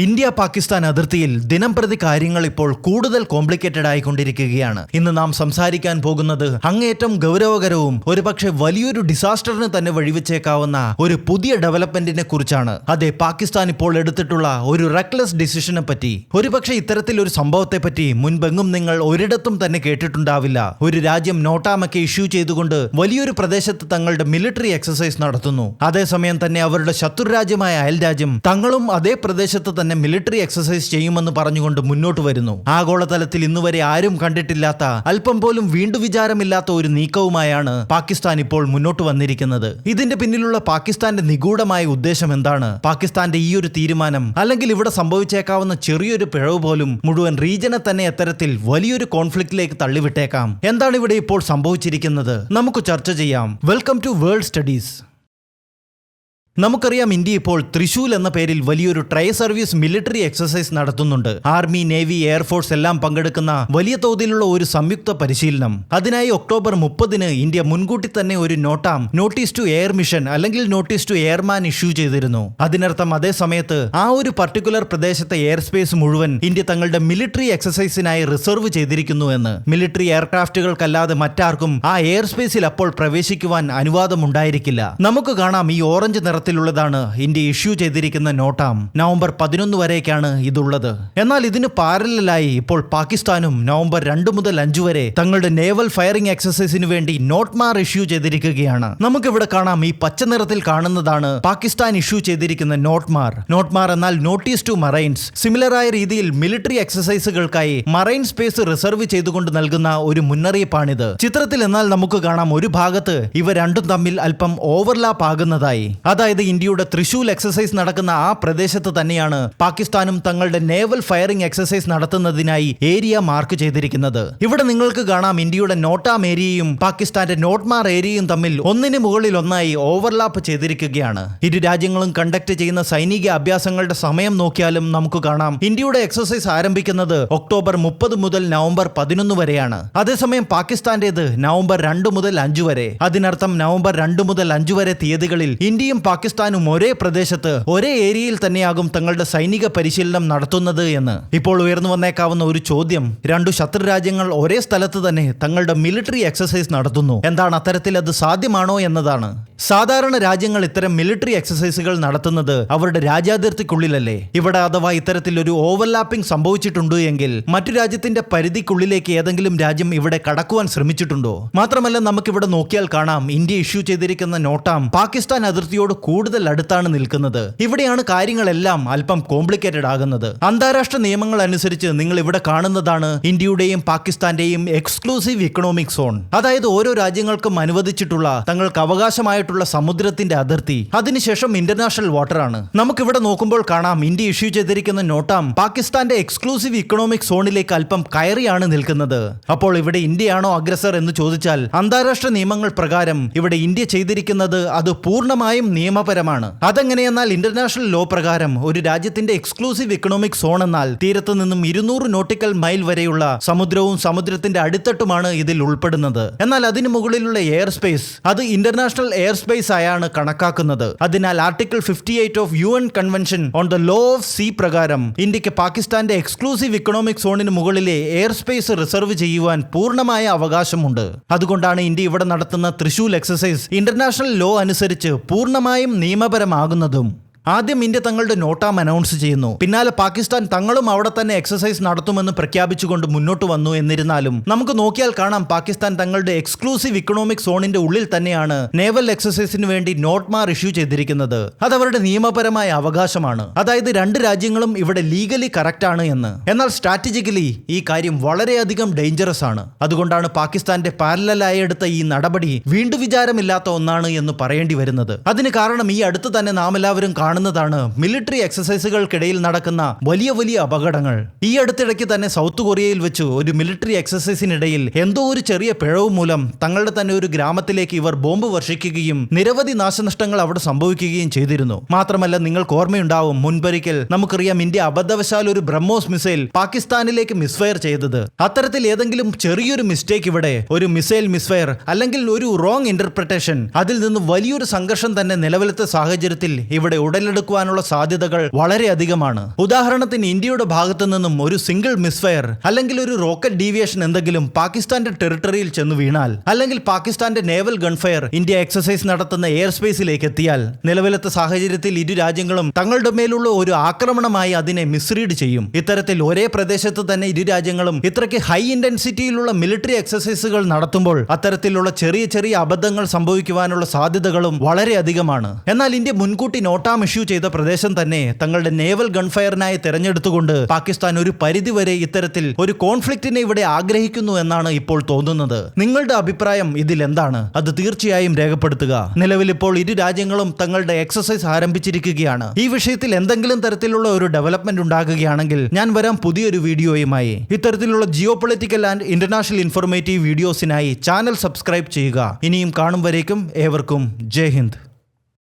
India Pakistan അതിർത്തിയിൽ ദിനംപ്രതി കാര്യങ്ങൾ ഇപ്പോൾ കൂടുതൽ കോംപ്ലിക്കേറ്റഡ് ആയിക്കൊണ്ടിരിക്കുകയാണ്. ഇന്ന് നാം സംസാരിക്കാൻ പോകുന്നത് അങ്ങേയറ്റം ഗൗരവകരവും ഒരുപക്ഷെ വലിയൊരു ഡിസാസ്റ്ററിന് തന്നെ വഴിവെച്ചേക്കാവുന്ന ഒരു പുതിയ ഡെവലപ്മെന്റിനെ കുറിച്ചാണ്. അതെ, പാകിസ്ഥാൻ ഇപ്പോൾ എടുത്തിട്ടുള്ള ഒരു റെക്ലെസ് ഡിസിഷനെ പറ്റി. ഒരുപക്ഷെ ഇത്തരത്തിലൊരു സംഭവത്തെ പറ്റി മുൻപെങ്ങും നിങ്ങൾ ഒരിടത്തും തന്നെ കേട്ടിട്ടുണ്ടാവില്ല. ഒരു രാജ്യം നോട്ടാമൊക്കെ ഇഷ്യൂ ചെയ്തുകൊണ്ട് വലിയൊരു പ്രദേശത്ത് തങ്ങളുടെ മിലിറ്ററി എക്സസൈസ് നടത്തുന്നു. അതേസമയം തന്നെ അവരുടെ ശത്രുരാജ്യമായ അയൽരാജ്യം തങ്ങളും അതേ പ്രദേശത്ത് തന്നെ മിലിറ്ററി എക്സസൈസ് ചെയ്യുമെന്ന് പറഞ്ഞുകൊണ്ട് മുന്നോട്ട് വരുന്നു. ആഗോളതലത്തിൽ ഇന്നുവരെ ആരും കണ്ടിട്ടില്ലാത്ത, അല്പം പോലും വീണ്ടുവിചാരമില്ലാത്ത ഒരു നീക്കവുമായാണ് പാകിസ്ഥാൻ ഇപ്പോൾ മുന്നോട്ട് വന്നിരിക്കുന്നത്. ഇതിന്റെ പിന്നിലുള്ള പാകിസ്ഥാന്റെ നിഗൂഢമായ ഉദ്ദേശം എന്താണ്? പാകിസ്ഥാന്റെ ഈ ഒരു തീരുമാനം, അല്ലെങ്കിൽ ഇവിടെ സംഭവിച്ചേക്കാവുന്ന ചെറിയൊരു പിഴവ് പോലും മുഴുവൻ റീജിയനെ തന്നെ എത്തരത്തിൽ വലിയൊരു കോൺഫ്ലിക്റ്റിലേക്ക് തള്ളിവിട്ടേക്കാം. എന്താണ് ഇവിടെ ഇപ്പോൾ സംഭവിച്ചിരിക്കുന്നത്? നമുക്ക് ചർച്ച ചെയ്യാം. Welcome to world studies. നമുക്കറിയാം, ഇന്ത്യ ഇപ്പോൾ ത്രിശൂൽ എന്ന പേരിൽ വലിയൊരു ട്രൈ സർവീസ് മിലിറ്ററി എക്സസൈസ് നടത്തുന്നുണ്ട്. ആർമി, നേവി, എയർഫോഴ്സ് എല്ലാം പങ്കെടുക്കുന്ന വലിയ തോതിലുള്ള ഒരു സംയുക്ത പരിശീലനം. അതിനായി ഒക്ടോബർ 30-ന് ഇന്ത്യ മുൻകൂട്ടി തന്നെ ഒരു നോട്ടീസ് ടു എയർ മിഷൻ അല്ലെങ്കിൽ നോട്ടീസ് ടു എയർമാൻ ഇഷ്യൂ ചെയ്തിരുന്നു. അതിനർത്ഥം അതേ സമയത്ത് ആ ഒരു പർട്ടിക്കുലർ പ്രദേശത്തെ എയർ സ്പേസ് മുഴുവൻ ഇന്ത്യ തങ്ങളുടെ മിലിറ്ററി എക്സസൈസിനായി റിസർവ് ചെയ്തിരിക്കുന്നു എന്ന്. മിലിറ്ററി എയർക്രാഫ്റ്റുകൾക്കല്ലാതെ മറ്റാർക്കും ആ എയർ സ്പേസിൽ അപ്പോൾ പ്രവേശിക്കുവാൻ അനുവാദമുണ്ടായിരിക്കില്ല. നമുക്ക് കാണാം, ഈ ഓറഞ്ച് ത്തിലുള്ളതാണ് ഇന്ത്യ ഇഷ്യൂ ചെയ്തിരിക്കുന്ന നോട്ടാം. നവംബർ 11 വരേക്കാണ് ഇതുള്ളത്. എന്നാൽ ഇതിന് പാരലായി ഇപ്പോൾ പാകിസ്ഥാനും നവംബർ 2 മുതൽ 5 വരെ തങ്ങളുടെ നേവൽ ഫയറിംഗ് എക്സസൈസിന് വേണ്ടി നോട്ട്മാർ ഇഷ്യൂ ചെയ്തിരിക്കുകയാണ്. നമുക്കിവിടെ കാണാം, ഈ പച്ച നിറത്തിൽ കാണുന്നതാണ് പാകിസ്ഥാൻ ഇഷ്യൂ ചെയ്തിരിക്കുന്ന നോട്ട്മാർ എന്നാൽ നോട്ടീസ് ടു മറൈൻസ്. സിമിലറായ രീതിയിൽ മിലിറ്ററി എക്സസൈസുകൾക്കായി മറൈൻ സ്പേസ് റിസർവ് ചെയ്തുകൊണ്ട് നൽകുന്ന ഒരു മുന്നറിയിപ്പാണിത്. ചിത്രത്തിൽ എന്നാൽ നമുക്ക് കാണാം, ഒരു ഭാഗത്ത് ഇവ രണ്ടും തമ്മിൽ അല്പം ഓവർലാപ്പ് ആകുന്നതായി. അതായത് ഇന്ത്യയുടെ ത്രിശൂൽ എക്സസൈസ് നടക്കുന്ന ആ പ്രദേശത്ത് തന്നെയാണ് പാകിസ്ഥാനും തങ്ങളുടെ നേവൽ ഫയറിംഗ് എക്സസൈസ് നടത്തുന്നതിനായി ഏരിയ മാർക്ക് ചെയ്തിരിക്കുന്നത്. ഇവിടെ നിങ്ങൾക്ക് കാണാം, ഇന്ത്യയുടെ നോട്ടാം ഏരിയയും പാകിസ്ഥാന്റെ നോട്ട്മാർ ഏരിയയും തമ്മിൽ ഒന്നിന് മുകളിൽ ഒന്നായി ഓവർലാപ്പ് ചെയ്തിരിക്കുകയാണ്. ഇരു രാജ്യങ്ങളും കണ്ടക്ട് ചെയ്യുന്ന സൈനിക അഭ്യാസങ്ങളുടെ സമയം നോക്കിയാലും നമുക്ക് കാണാം, ഇന്ത്യയുടെ എക്സസൈസ് ആരംഭിക്കുന്നത് ഒക്ടോബർ 30 മുതൽ നവംബർ 11 വരെയാണ്. അതേസമയം പാകിസ്ഥാന്റേത് നവംബർ 2 മുതൽ 5 വരെ. അതിനർത്ഥം നവംബർ 2 മുതൽ 5 വരെ തീയതികളിൽ ഇന്ത്യയും പാകിസ്ഥാനും ഒരേ പ്രദേശത്ത്, ഒരേ ഏരിയയിൽ തന്നെയാകും തങ്ങളുടെ സൈനിക പരിശീലനം നടത്തുന്നത് എന്ന്. ഇപ്പോൾ ഉയർന്നു വന്നേക്കാവുന്ന ഒരു ചോദ്യം, രണ്ടു ശത്രു രാജ്യങ്ങൾ ഒരേ സ്ഥലത്ത് തന്നെ തങ്ങളുടെ മിലിറ്ററി എക്സസൈസ് നടത്തുന്നു. എന്താണ്, അത്തരത്തിൽ അത് സാധ്യമാണോ എന്നതാണ്. സാധാരണ രാജ്യങ്ങൾ ഇത്തരം മിലിറ്ററി എക്സസൈസുകൾ നടത്തുന്നത് അവരുടെ രാജ്യാതിർത്തിക്കുള്ളിലല്ലേ. ഇവിടെ അഥവാ ഇത്തരത്തിൽ ഒരു ഓവർലാപ്പിംഗ് സംഭവിച്ചിട്ടുണ്ട് എങ്കിൽ മറ്റു രാജ്യത്തിന്റെ പരിധിക്കുള്ളിലേക്ക് ഏതെങ്കിലും രാജ്യം ഇവിടെ കടക്കുവാൻ ശ്രമിച്ചിട്ടുണ്ടോ? മാത്രമല്ല, നമുക്കിവിടെ നോക്കിയാൽ കാണാം, ഇന്ത്യ ഇഷ്യൂ ചെയ്തിരിക്കുന്ന നോട്ടാം പാകിസ്ഥാൻ അതിർത്തിയോട് കൂടുതൽ അടുത്താണ് നിൽക്കുന്നത്. ഇവിടെയാണ് കാര്യങ്ങളെല്ലാം അല്പം കോംപ്ലിക്കേറ്റഡ് ആകുന്നത്. അന്താരാഷ്ട്ര നിയമങ്ങൾ അനുസരിച്ച് നിങ്ങൾ ഇവിടെ കാണുന്നതാണ് ഇന്ത്യയുടെയും പാകിസ്ഥാന്റെയും എക്സ്ക്ലൂസീവ് ഇക്കണോമിക് സോൺ. അതായത് ഓരോ രാജ്യങ്ങൾക്കും അനുവദിച്ചിട്ടുള്ള തങ്ങൾക്ക് അവകാശമായിട്ടുള്ള സമുദ്രത്തിന്റെ അതിർത്തി. അതിനുശേഷം ഇന്റർനാഷണൽ വാട്ടർ ആണ്. നമുക്കിവിടെ നോക്കുമ്പോൾ കാണാം, ഇന്ത്യ ഇഷ്യൂ ചെയ്തിരിക്കുന്ന നോട്ടാം പാകിസ്ഥാന്റെ എക്സ്ക്ലൂസീവ് ഇക്കണോമിക് സോണിലേക്ക് അല്പം കയറിയാണ് നിൽക്കുന്നത്. അപ്പോൾ ഇവിടെ ഇന്ത്യയാണോ അഗ്രസർ എന്ന് ചോദിച്ചാൽ, അന്താരാഷ്ട്ര നിയമങ്ങൾ പ്രകാരം ഇവിടെ ഇന്ത്യ ചെയ്തിരിക്കുന്നത് അത് പൂർണ്ണമായും നിയമപരമാണ്. അതെങ്ങനെയെന്നാൽ, ഇന്റർനാഷണൽ ലോ പ്രകാരം ഒരു രാജ്യത്തിന്റെ എക്സ്ക്ലൂസീവ് ഇക്കണോമിക് സോൺ എന്നാൽ തീരത്ത് നിന്നും 200 നോട്ടിക്കൽ മൈൽ വരെയുള്ള സമുദ്രവും സമുദ്രത്തിന്റെ അടിത്തട്ടുമാണ് ഇതിൽ ഉൾപ്പെടുന്നത്. എന്നാൽ അതിന് മുകളിലുള്ള എയർ സ്പേസ് അത് ഇന്റർനാഷണൽ എയർ സ്പേസ് ആയാണ് കണക്കാക്കുന്നത്. അതിനാൽ article 58 of UN convention on the law of sea പ്രകാരം ഇന്ത്യക്ക് പാകിസ്ഥാന്റെ എക്സ്ക്ലൂസീവ് ഇക്കണോമിക് സോണിന് മുകളിലെ എയർ സ്പേസ് റിസർവ് ചെയ്യുവാൻ പൂർണ്ണമായ അവകാശമുണ്ട്. അതുകൊണ്ടാണ് ഇന്ത്യ ഇവിടെ നടത്തുന്ന ത്രിശൂൽ എക്സസൈസ് ഇന്റർനാഷണൽ ലോ അനുസരിച്ച് പൂർണ്ണമായും നിയമപരമാകുന്നതും. ആദ്യം ഇന്ത്യ തങ്ങളുടെ നോട്ടാം അനൗൺസ് ചെയ്യുന്നു. പിന്നാലെ പാകിസ്ഥാൻ തങ്ങളും അവിടെ തന്നെ എക്സസൈസ് നടത്തുമെന്ന് പ്രഖ്യാപിച്ചുകൊണ്ട് മുന്നോട്ട് വന്നു. എന്നിരുന്നാലും നമുക്ക് നോക്കിയാൽ കാണാം, പാകിസ്ഥാൻ തങ്ങളുടെ എക്സ്ക്ലൂസീവ് ഇക്കണോമിക് സോണിന്റെ ഉള്ളിൽ തന്നെയാണ് നേവൽ എക്സസൈസിന് വേണ്ടി നോട്ട്മാർ ഇഷ്യൂ ചെയ്തിരിക്കുന്നത്. അത് അവരുടെ നിയമപരമായ അവകാശമാണ്. അതായത് രണ്ട് രാജ്യങ്ങളും ഇവിടെ ലീഗലി കറക്റ്റ് ആണ് എന്ന്. എന്നാൽ സ്ട്രാറ്റജിക്കലി ഈ കാര്യം വളരെയധികം ഡേഞ്ചറസ് ആണ്. അതുകൊണ്ടാണ് പാകിസ്ഥാന്റെ പാരലലായി എടുത്ത ഈ നടപടി വീണ്ടുവിചാരമില്ലാത്ത ഒന്നാണ് എന്ന് പറയേണ്ടി വരുന്നത്. അതിന് കാരണം ഈ അടുത്ത് തന്നെ നാം എല്ലാവരും കാണുന്നതാണ് മിലിറ്ററി എക്സസൈസുകൾക്കിടയിൽ നടക്കുന്ന വലിയ വലിയ അപകടങ്ങൾ. ഈ അടുത്തിടയ്ക്ക് തന്നെ സൗത്ത് കൊറിയയിൽ വെച്ച് ഒരു മിലിറ്ററി എക്സസൈസിനിടയിൽ എന്തോ ഒരു ചെറിയ പിഴവ് മൂലം തങ്ങളുടെ തന്നെ ഒരു ഗ്രാമത്തിലേക്ക് ഇവർ ബോംബ് വർഷിക്കുകയും നിരവധി നാശനഷ്ടങ്ങൾ അവിടെ സംഭവിക്കുകയും ചെയ്തിരുന്നു. മാത്രമല്ല, നിങ്ങൾക്ക് ഓർമ്മയുണ്ടാവും, മുൻപൊരിക്കൽ നമുക്കറിയാം ഇന്ത്യ അബദ്ധവശാൽ ഒരു ബ്രഹ്മോസ് മിസൈൽ പാകിസ്ഥാനിലേക്ക് മിസ്ഫയർ ചെയ്തത്. അത്തരത്തിൽ ഏതെങ്കിലും ചെറിയൊരു മിസ്റ്റേക്ക് ഇവിടെ, ഒരു മിസൈൽ മിസ്ഫയർ അല്ലെങ്കിൽ ഒരു റോങ് ഇന്റർപ്രിട്ടേഷൻ, അതിൽ നിന്ന് വലിയൊരു സംഘർഷം തന്നെ നിലവിലത്തെ സാഹചര്യത്തിൽ ഇവിടെ ഉടൻ ഉടലെടുക്കുവാനുള്ള സാധ്യതകൾ വളരെ അധികമാണ്. ഉദാഹരണത്തിന് ഇന്ത്യയുടെ ഭാഗത്തു നിന്നും ഒരു സിംഗിൾ മിസ്ഫയർ അല്ലെങ്കിൽ ഒരു റോക്കറ്റ് ഡീവിയേഷൻ എന്തെങ്കിലും പാകിസ്ഥാന്റെ ടെറിട്ടറിയിൽ ചെന്ന് വീണാൽ, അല്ലെങ്കിൽ പാകിസ്ഥാന്റെ നേവൽ ഗൺഫയർ ഇന്ത്യ എക്സസൈസ് നടത്തുന്ന എയർ സ്പേസിലേക്ക് എത്തിയാൽ, നിലവിലത്തെ സാഹചര്യത്തിൽ ഇരു രാജ്യങ്ങളും തങ്ങളുടെ മേലുള്ള ഒരു ആക്രമണമായി അതിനെ മിസ്റീഡ് ചെയ്യും. ഇത്തരത്തിൽ ഒരേ പ്രദേശത്ത് തന്നെ ഇരു രാജ്യങ്ങളും ഇത്രയ്ക്ക് ഹൈ ഇന്റൻസിറ്റിയിലുള്ള മിലിറ്ററി എക്സസൈസുകൾ നടത്തുമ്പോൾ അത്തരത്തിലുള്ള ചെറിയ ചെറിയ അബദ്ധങ്ങൾ സംഭവിക്കുവാനുള്ള സാധ്യതകളും വളരെ അധികമാണ്. എന്നാൽ ഇന്ത്യ മുൻകൂട്ടി നോട്ടാം ഇഷ്യൂ ചെയ്ത പ്രദേശം തന്നെ തങ്ങളുടെ നേവൽ ഗൺഫയറിനായി തെരഞ്ഞെടുത്തുകൊണ്ട് പാകിസ്ഥാൻ ഒരു പരിധിവരെ ഇത്തരത്തിൽ ഒരു കോൺഫ്ലിക്റ്റിനെ ഇവിടെ ആഗ്രഹിക്കുന്നു എന്നാണ് ഇപ്പോൾ തോന്നുന്നത്. നിങ്ങളുടെ അഭിപ്രായം ഇതിൽ എന്താണ്? അത് തീർച്ചയായും രേഖപ്പെടുത്തുക. നിലവിൽ ഇപ്പോൾ ഇരു രാജ്യങ്ങളും തങ്ങളുടെ എക്സസൈസ് ആരംഭിച്ചിരിക്കുകയാണ്. ഈ വിഷയത്തിൽ എന്തെങ്കിലും തരത്തിലുള്ള ഒരു ഡെവലപ്മെന്റ് ഉണ്ടാകുകയാണെങ്കിൽ ഞാൻ വരാം പുതിയൊരു വീഡിയോയുമായി. ഇത്തരത്തിലുള്ള geopolitical and international informative വീഡിയോസിനായി ചാനൽ സബ്സ്ക്രൈബ് ചെയ്യുക. ഇനിയും കാണും വരേക്കും ഏവർക്കും ജയ് ഹിന്ദ്.